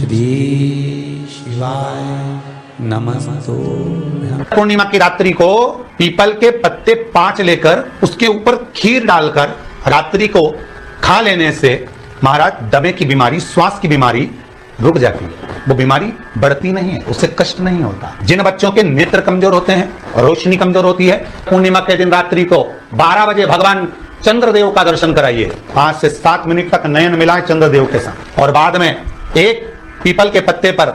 श्री शिवाय नमस्तो। पूर्णिमा की रात्रि को पीपल के पत्ते 5 लेकर उसके ऊपर खीर डालकर रात्रि को खा लेने से महाराज दमे की बीमारी, श्वास की बीमारी रुक जाती है। वो बीमारी बढ़ती नहीं है, उससे कष्ट नहीं होता। जिन बच्चों के नेत्र कमजोर होते हैं, रोशनी कमजोर होती है, पूर्णिमा के दिन रात्रि को 12 बजे भगवान चंद्रदेव का दर्शन कराइए। 5 से 7 मिनट तक नयन मिलाए चंद्रदेव के साथ, और बाद में एक पीपल के पत्ते पर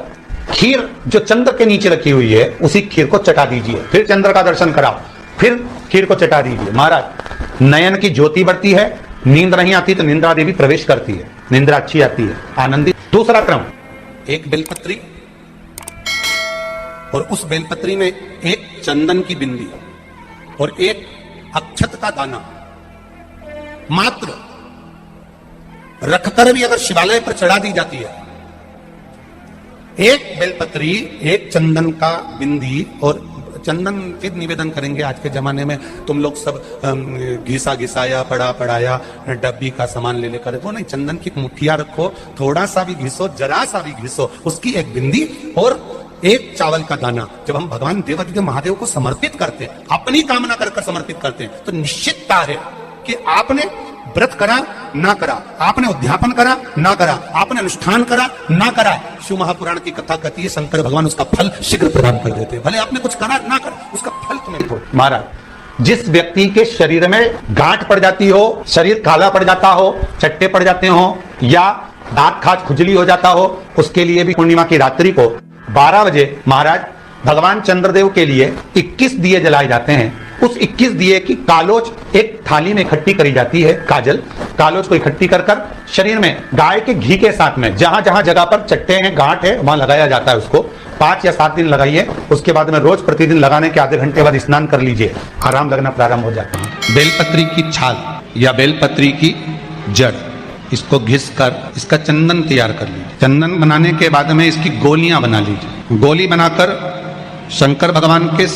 खीर जो चंद्र के नीचे रखी हुई है उसी खीर को चटा दीजिए। फिर चंद्र का दर्शन कराओ, फिर खीर को चटा दीजिए। महाराज नयन की ज्योति बढ़ती है, नींद नहीं आती तो निंद्रा देवी प्रवेश करती है, निंद्रा अच्छी आती है, आनंदित। दूसरा क्रम, एक बेलपत्री और उस बेलपत्री में एक चंदन की बिंदी और एक अक्षत का दाना मात्र रखकर भी अगर शिवालय पर चढ़ा दी जाती है, एक बेलपत्री, एक चंदन का बिंदी, और चंदन फिर निवेदन करेंगे। आज के जमाने में तुम लोग सब घिसा घिसाया, पड़ा पड़ाया, डब्बी का सामान ले लेकर, वो नहीं, चंदन की मुठिया रखो, थोड़ा सा भी घिसो, जरा सा भी घिसो, उसकी एक बिंदी और एक चावल का दाना। जब हम भगवान देवादिदेव महादेव को समर्पित करते हैं, अपनी कामना कर समर्पित करते हैं, तो निश्चितता है कि आपने व्रत करा ना करा, आपने उद्यापन करा ना करा, आपने अनुष्ठान करा ना करा, शिव महापुराण की कथा कहती है शंकर भगवान उसका फल शीघ्र प्रदान कर देते हैं। भले आपने कुछ करा ना करा, उसका फल तुम्हें हो। महाराज जिस व्यक्ति के शरीर में गांठ पड़ जाती हो, शरीर काला पड़ जाता हो, चट्टे पड़ जाते हो, या दांत खाज खुजली हो जाता हो, उसके लिए भी पूर्णिमा की रात्रि को 12 बजे महाराज भगवान चंद्रदेव के लिए 21 दिए जलाए जाते हैं। उस 21 दिए की कालोज एक थाली में इकट्ठी करी जाती है, काजल कालोज को इकट्ठी कर कर शरीर में गाय के घी के साथ में जहां जहां जगह पर चट्टे हैं, गांठ है, वहां लगाया जाता है। उसको 5 या 7 दिन लगाइए। उसके बाद में रोज प्रतिदिन लगाने के आधे घंटे बाद स्नान कर लीजिए, आराम लगना प्रारंभ हो जाता है। बेलपत्री की छाल या बेलपत्री की जड़, इसको घिस कर इसका चंदन तैयार कर लीजिए। चंदन बनाने के बाद में इसकी गोलियां बना लीजिए। गोली बनाकर शंकर भगवान के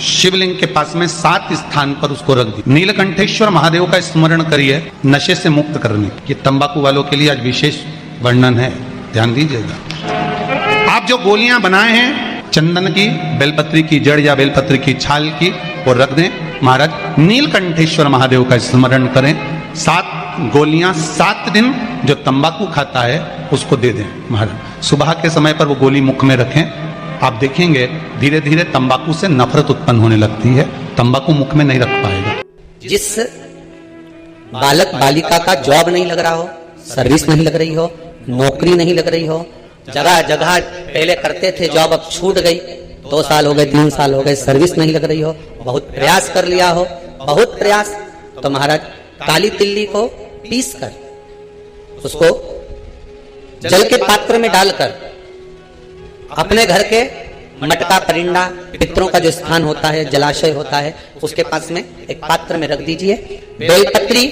शिवलिंग के पास में 7 स्थान पर उसको रख दी। नीलकंठेश्वर महादेव का स्मरण करिए नशे से मुक्त करने। ये तंबाकू वालों के लिए आज विशेष वर्णन है, ध्यान दीजिएगा। आप जो गोलियां बनाए हैं चंदन की, बेलपत्री की जड़ या बेलपत्री की छाल की, वो रख दें। महाराज नीलकंठेश्वर महादेव का स्मरण करें। 7 गोलियां 7 दिन जो तंबाकू खाता है उसको दे दें। महाराज सुबह के समय पर वो गोली मुख में रखें। आप देखेंगे धीरे धीरे तंबाकू से नफरत उत्पन्न होने लगती है, तंबाकू मुख में नहीं रख पाएगा। जिस बालक बालिका का जॉब नहीं लग रहा हो, सर्विस नहीं लग रही हो, नौकरी नहीं लग रही हो, जगह जगह पहले करते थे जॉब, अब छूट गई, 2 साल हो गए, 3 साल हो गए, सर्विस नहीं लग रही हो, बहुत प्रयास कर लिया हो, बहुत प्रयास, तो महाराज काली तिल्ली को पीस कर उसको जल के पात्र में डालकर अपने घर के मटका, परिंदा, पितरों का जो स्थान होता है, जलाशय होता है, उसके पास में एक पात्र में रख दीजिए। बेलपत्री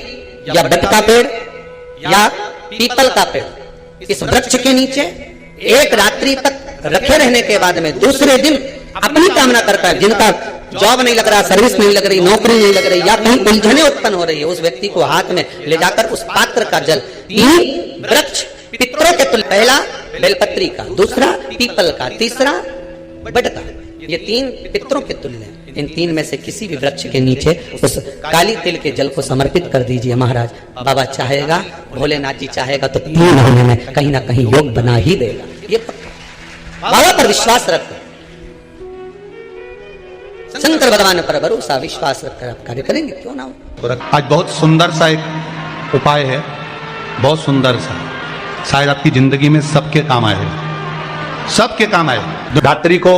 या बट का पेड़ या पीपल का पेड़, इस वृक्ष के नीचे एक रात्रि तक रखे रहने के बाद में दूसरे दिन अपनी कामना करता है, जिनका जॉब नहीं लग रहा, सर्विस नहीं लग रही, नौकरी नहीं लग रही, या कहीं उलझने उत्पन्न हो रही है, उस व्यक्ति को हाथ में ले जाकर उस पात्र का जल 3 वृक्ष पितरों के तुल्य, पहला बेलपत्री का, दूसरा पीपल का, तीसरा बट का, ये 3 पितरों के तुल्य हैं। इन 3 में से किसी भी वृक्ष के नीचे उस काली तिल के जल को समर्पित कर दीजिए। महाराज बाबा चाहेगा, भोलेनाथ जी चाहेगा तो 3 महीने में कहीं ना कहीं योग बना ही देगा। ये बाबा पर विश्वास रखो, शंकर भगवान पर भरोसा विश्वास रखकर आप कार्य करेंगे, क्यों ना हो। आज बहुत सुंदर सा एक उपाय है, बहुत सुंदर सा, शायद आपकी जिंदगी में सबके काम आए, सबके काम आए। रात्रि को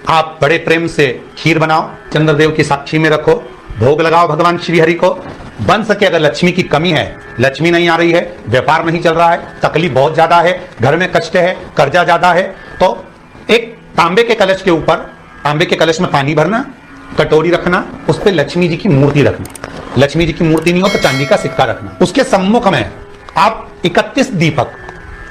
आप बड़े प्रेम से खीर बनाओ, चंद्रदेव की साक्षी में रखो, भोग लगाओ भगवान श्री हरि को। बन सके अगर लक्ष्मी की कमी है, लक्ष्मी नहीं आ रही है, व्यापार नहीं चल रहा है, तकलीफ बहुत ज्यादा है, घर में कष्ट है, कर्जा ज्यादा है, तो एक तांबे के कलश के ऊपर, तांबे के कलश में पानी भरना, कटोरी रखना, उस पर लक्ष्मी जी की मूर्ति रखना। लक्ष्मी जी की मूर्ति नहीं हो तो चांदी का सिक्का रखना। उसके सम्मुख में आप 31 दीपक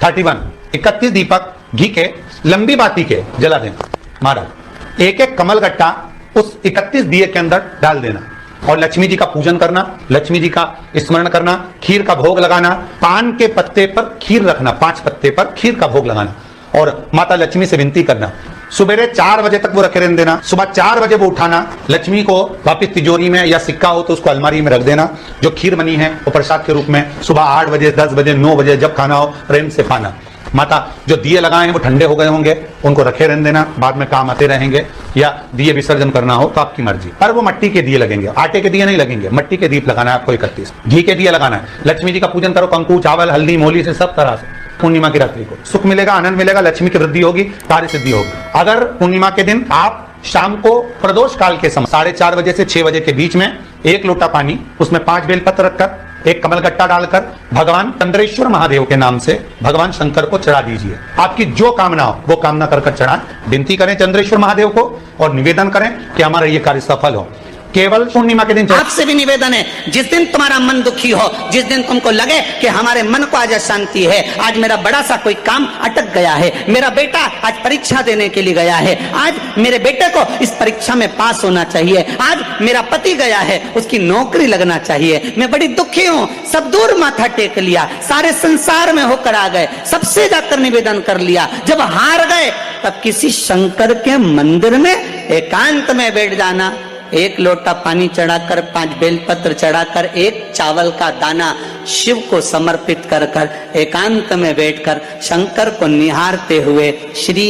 31 दीपक घी के लंबी बाती के जला देना। महाराज एक एक कमल गट्टा उस 31 दिए के अंदर डाल देना और लक्ष्मी जी का पूजन करना, लक्ष्मी जी का स्मरण करना, खीर का भोग लगाना, पान के पत्ते पर खीर रखना, 5 पत्ते पर खीर का भोग लगाना और माता लक्ष्मी से विनती करना, सुबह 4 बजे तक वो रखे रहने देना, सुबह 4 बजे वो उठाना, लक्ष्मी को वापिस तिजोरी में या सिक्का हो तो उसको अलमारी में रख देना, जो खीर बनी है वो प्रसाद के रूप में सुबह 8 बजे 10 बजे 9 बजे जब खाना हो प्रेम से खाना। माता जो दिए लगाए हैं वो ठंडे हो गए होंगे, उनको रखे रहने देना, बाद में काम आते रहेंगे, या दिए विसर्जन करना हो तो आपकी मर्जी। पर वो मिट्टी के दिए लगेंगे, आटे के दिए नहीं लगेंगे, मिट्टी के दीप लगाना है आपको 31, घी के दिए लगाना है। लक्ष्मी जी का पूजन करो, कंकु चावल हल्दी मोली से सब तरह से। पूर्णिमा की रात्रि को सुख मिलेगा, आनंद मिलेगा, लक्ष्मी की वृद्धि होगी, कार्य सिद्धि होगी। अगर पूर्णिमा के दिन आप शाम को प्रदोष काल के समय 4:30 बजे से 6 बजे के बीच में 1 लोटा पानी, उसमें 5 बेलपत्र रखकर, 1 कमलगट्टा डालकर भगवान चंद्रेश्वर महादेव के नाम से भगवान शंकर को चढ़ा दीजिए। आपकी जो कामना हो वो कामना कर चढ़ाएं, विनती करें चंद्रेश्वर महादेव को और निवेदन करें कि हमारा ये कार्य सफल हो। केवल पूर्णिमा के दिन। आपसे भी निवेदन है, जिस दिन तुम्हारा मन दुखी हो, जिस दिन तुमको लगे कि हमारे मन को आज अशांति है, आज मेरा बड़ा सा कोई काम अटक गया है, मेरा बेटा आज परीक्षा देने के लिए गया है, आज मेरे बेटे को इस परीक्षा में पास होना चाहिए, आज मेरा पति गया है उसकी नौकरी लगना चाहिए, मैं बड़ी दुखी हूं, सब दूर माथा टेक लिया, सारे संसार में होकर आ गए, सबसे जाकर निवेदन कर लिया, जब हार गए तब किसी शंकर के मंदिर में एकांत में बैठ जाना, 1 लोटा पानी चढ़ाकर, 5 बेलपत्र चढ़ाकर, 1 चावल का दाना शिव को समर्पित कर कर एकांत में बैठकर शंकर को निहारते हुए श्री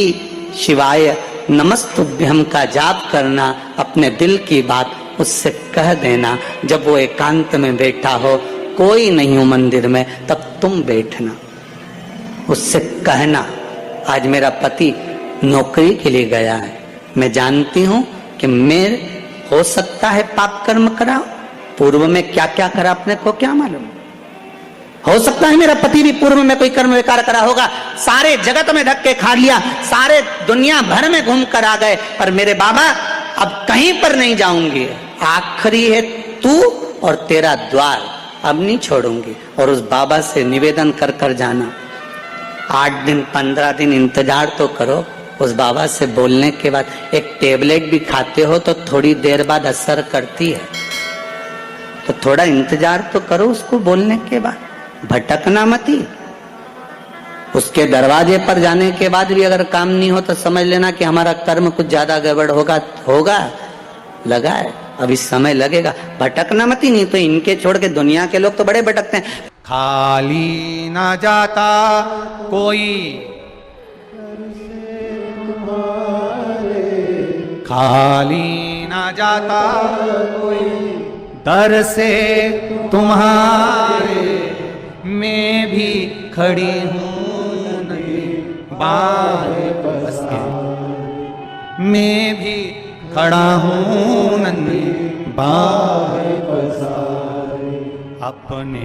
शिवाय नमस्तुभ्यम का जाप करना, अपने दिल की बात उससे कह देना। जब वो एकांत में बैठा हो, कोई नहीं हो मंदिर में, तब तुम बैठना, उससे कहना, आज मेरा पति नौकरी के लिए गया है, मैं जानती हूं कि मैं हो सकता है पाप कर्म करा, पूर्व में क्या क्या करा अपने को क्या मालूम, हो सकता है मेरा पति भी पूर्व में कोई कर्म विकार करा होगा, सारे जगत में धक्के खा लिया, सारे दुनिया भर में घूम कर आ गए, पर मेरे बाबा अब कहीं पर नहीं जाऊंगी, आखिरी है तू और तेरा द्वार, अब नहीं छोड़ूंगी। और उस बाबा से निवेदन कर कर जाना, 8 दिन 15 दिन इंतजार तो करो, उस बाबा से बोलने के बाद, एक टेबलेट भी खाते हो तो थोड़ी देर बाद असर करती है, तो थोड़ा इंतजार तो करो उसको बोलने के बाद, भटकना मती। उसके दरवाजे पर जाने के बाद भी अगर काम नहीं हो तो समझ लेना कि हमारा कर्म कुछ ज्यादा गड़बड़ होगा लगा है, अभी समय लगेगा, भटकना मती, नहीं तो इनके छोड़ के दुनिया के लोग तो बड़े भटकते हैं। खाली ना जाता कोई, खाली ना जाता कोई, दर से तुम्हारे मैं भी खड़ी हूँ नदी बाहें पसारे, मैं भी खड़ा हूँ नदी बाहें पसारे, अपने